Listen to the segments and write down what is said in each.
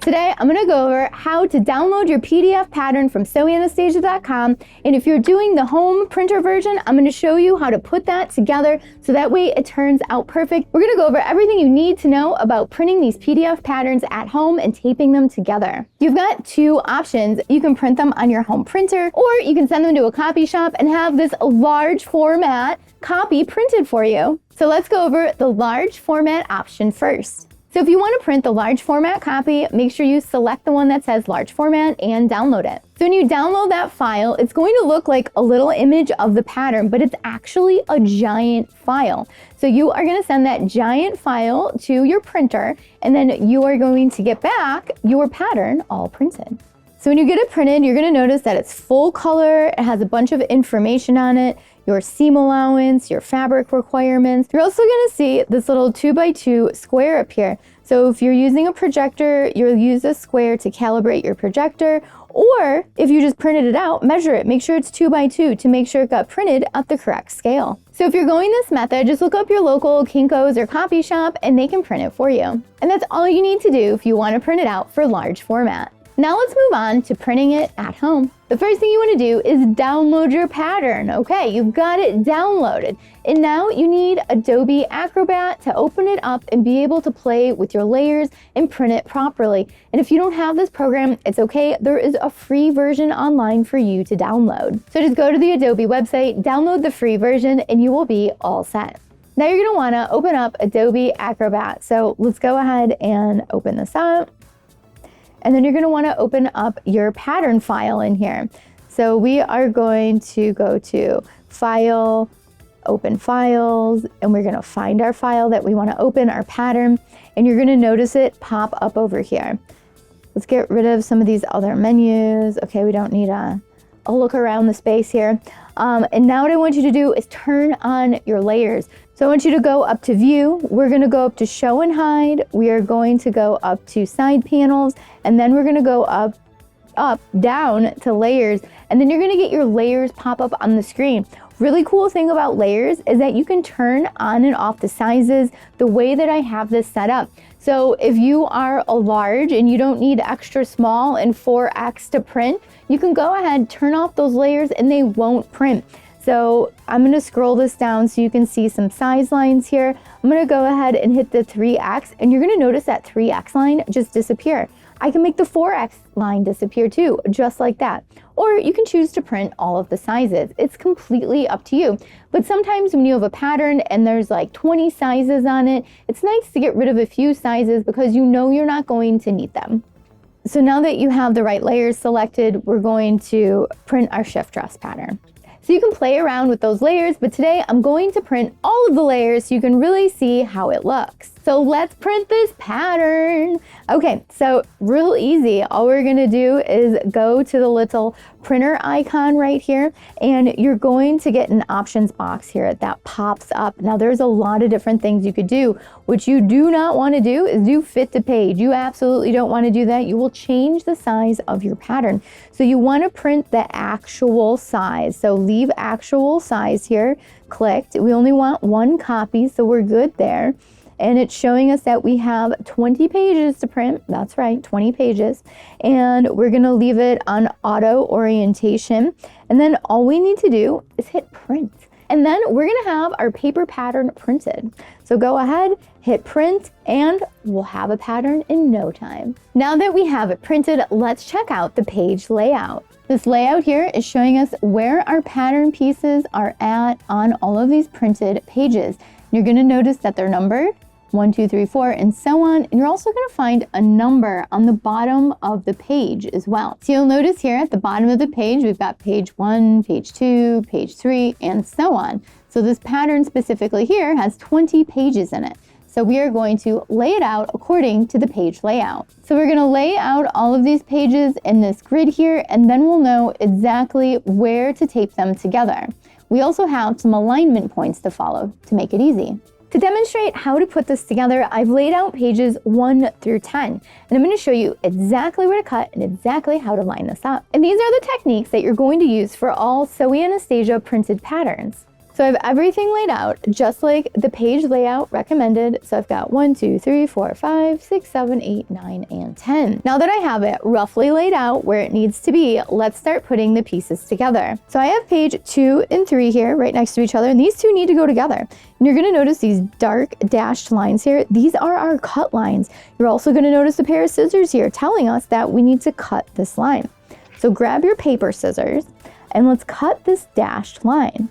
Today, I'm gonna go over how to download your PDF pattern from Anastasia.com. And if you're doing the home printer version, I'm gonna show you how to put that together so that way it turns out perfect. We're gonna go over everything you need to know about printing these PDF patterns at home and taping them together. You've got two options. You can print them on your home printer, or you can send them to a copy shop and have this large format copy printed for you. So let's go over the large format option first. So if you want to print the large format copy, make sure you select the one that says large format and download it. So when you download that file, it's going to look like a little image of the pattern, but it's actually a giant file. So you are going to send that giant file to your printer, and then you are going to get back your pattern all printed. So when you get it printed, you're going to notice that it's full color. It has a bunch of information on it, your seam allowance, your fabric requirements. You're also going to see this little 2x2 square up here. So if you're using a projector, you'll use a square to calibrate your projector, or if you just printed it out, measure it. Make sure it's 2x2 to make sure it got printed at the correct scale. So if you're going this method, just look up your local Kinko's or copy shop and they can print it for you. And that's all you need to do if you want to print it out for large format. Now let's move on to printing it at home. The first thing you want to do is download your pattern. Okay, you've got it downloaded. And now you need Adobe Acrobat to open it up and be able to play with your layers and print it properly. And if you don't have this program, it's okay. There is a free version online for you to download. So just go to the Adobe website, download the free version, and you will be all set. Now you're going to want to open up Adobe Acrobat. So let's go ahead and open this up. And then you're going to want to open up your pattern file in here. So we are going to go to File, Open Files, and we're going to find our file that we want to open, our pattern, and you're going to notice it pop up over here. Let's get rid of some of these other menus. Okay, we don't need a look around the space here. And now what I want you to do is turn on your layers. So I want you to go up to View. We're going to go up to Show and Hide. We are going to go up to Side Panels, and then we're going to go up, down to Layers, and then you're going to get your layers pop up on the screen. Really cool thing about layers is that you can turn on and off the sizes the way that I have this set up. So if you are a large and you don't need extra small and 4X to print, you can go ahead, turn off those layers, and they won't print. So I'm going to scroll this down so you can see some size lines here. I'm going to go ahead and hit the 3X, and you're going to notice that 3X line just disappear. I can make the 4X line disappear too, just like that. Or you can choose to print all of the sizes. It's completely up to you. But sometimes when you have a pattern and there's like 20 sizes on it, it's nice to get rid of a few sizes because you know you're not going to need them. So now that you have the right layers selected, we're going to print our shift dress pattern. So you can play around with those layers, but today I'm going to print all of the layers so you can really see how it looks. So let's print this pattern. Okay, so real easy. All we're gonna do is go to the little printer icon right here, and you're going to get an options box here that pops up. Now there's a lot of different things you could do. What you do not wanna do is do fit to page. You absolutely don't wanna do that. You will change the size of your pattern. So you wanna print the actual size. So leave actual size here, clicked. We only want one copy, so we're good there. And it's showing us that we have 20 pages to print. That's right, 20 pages. And we're gonna leave it on auto orientation. And then all we need to do is hit print. And then we're gonna have our paper pattern printed. So go ahead, hit print, and we'll have a pattern in no time. Now that we have it printed, let's check out the page layout. This layout here is showing us where our pattern pieces are at on all of these printed pages. You're gonna notice that they're numbered, 1, 2, 3, 4, and so on. And you're also going to find a number on the bottom of the page as well. So you'll notice here at the bottom of the page, we've got page 1, page 2, page 3, and so on. So this pattern specifically here has 20 pages in it. So we are going to lay it out according to the page layout. So we're going to lay out all of these pages in this grid here, and then we'll know exactly where to tape them together. We also have some alignment points to follow to make it easy. To demonstrate how to put this together, I've laid out pages 1 through 10, and I'm going to show you exactly where to cut and exactly how to line this up. And these are the techniques that you're going to use for all Sew Anastasia printed patterns. So I have everything laid out just like the page layout recommended. So I've got 1, 2, 3, 4, 5, 6, 7, 8, 9, and 10. Now that I have it roughly laid out where it needs to be, let's start putting the pieces together. So I have page 2 and 3 here right next to each other, and these two need to go together. And you're gonna notice these dark dashed lines here. These are our cut lines. You're also gonna notice a pair of scissors here telling us that we need to cut this line. So grab your paper scissors and let's cut this dashed line.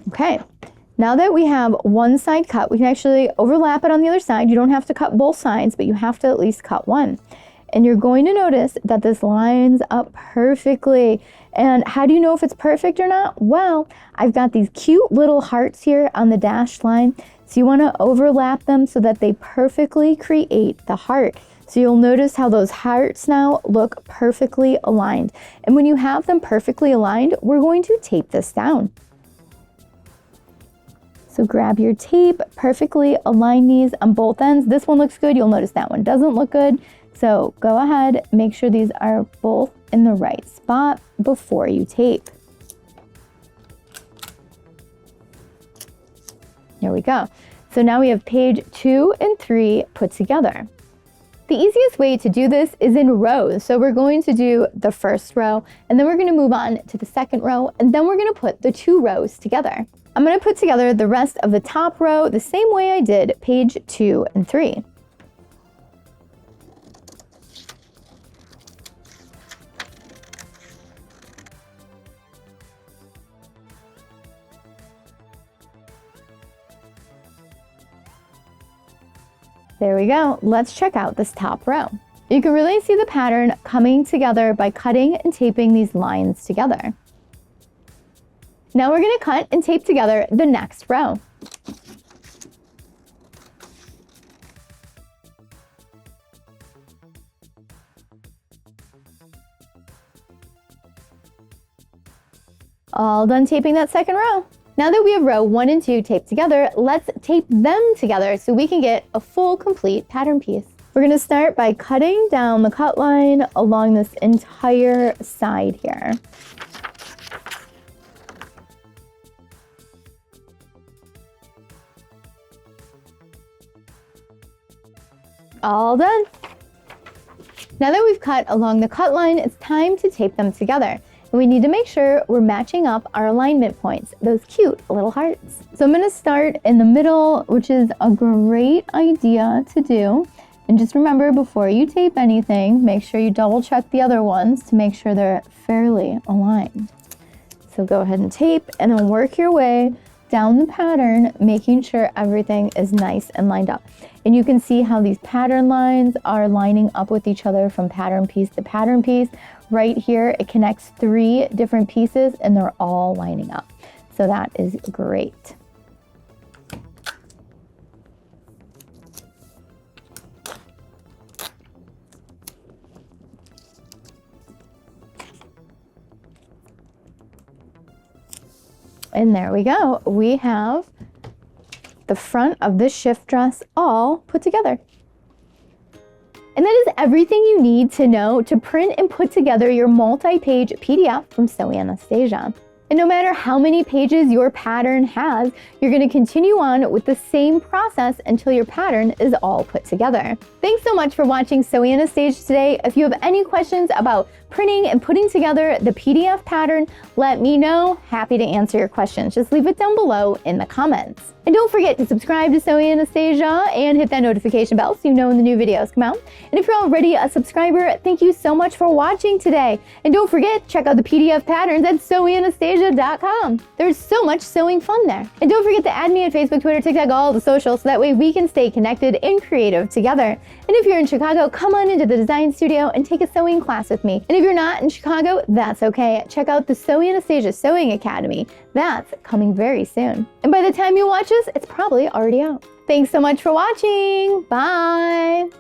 Okay, now that we have one side cut, we can actually overlap it on the other side. You don't have to cut both sides, but you have to at least cut one. And you're going to notice that this lines up perfectly. And how do you know if it's perfect or not? Well, I've got these cute little hearts here on the dashed line. So you want to overlap them so that they perfectly create the heart. So you'll notice how those hearts now look perfectly aligned. And when you have them perfectly aligned, we're going to tape this down. So grab your tape, perfectly align these on both ends. This one looks good. You'll notice that one doesn't look good. So go ahead, make sure these are both in the right spot before you tape. There we go. So now we have page 2 and 3 put together. The easiest way to do this is in rows. So we're going to do the first row, and then we're going to move on to the second row, and then we're going to put the 2 rows together. I'm going to put together the rest of the top row the same way I did page 2 and 3. There we go. Let's check out this top row. You can really see the pattern coming together by cutting and taping these lines together. Now we're going to cut and tape together the next row. All done taping that second row. Now that we have row 1 and 2 taped together, let's tape them together so we can get a full complete pattern piece. We're going to start by cutting down the cut line along this entire side here. All done. Now that we've cut along the cut line, it's time to tape them together. And we need to make sure we're matching up our alignment points, those cute little hearts. So I'm going to start in the middle, which is a great idea to do. And just remember, before you tape anything, make sure you double check the other ones to make sure they're fairly aligned. So go ahead and tape and then work your way down the pattern, making sure everything is nice and lined up. And you can see how these pattern lines are lining up with each other from pattern piece to pattern piece. Right here, it connects 3 different pieces and they're all lining up. So that is great. And there we go. We have the front of this shift dress all put together. And that is everything you need to know to print and put together your multi-page PDF from Sew Anastasia. And no matter how many pages your pattern has, you're going to continue on with the same process until your pattern is all put together. Thanks so much for watching Sew Anastasia today. If you have any questions about printing and putting together the PDF pattern, let me know. Happy to answer your questions. Just leave it down below in the comments. And don't forget to subscribe to Sew Anastasia and hit that notification bell so you know when the new videos come out. And if you're already a subscriber, thank you so much for watching today. And don't forget, check out the PDF patterns at sewanastasia.com. There's so much sewing fun there. And don't forget to add me on Facebook, Twitter, TikTok, all the socials, so that way we can stay connected and creative together. And if you're in Chicago, come on into the design studio and take a sewing class with me. And if you're not in Chicago, that's okay. Check out the Sew Anastasia Sewing Academy. That's coming very soon. And by the time you watch this, it's probably already out. Thanks so much for watching. Bye.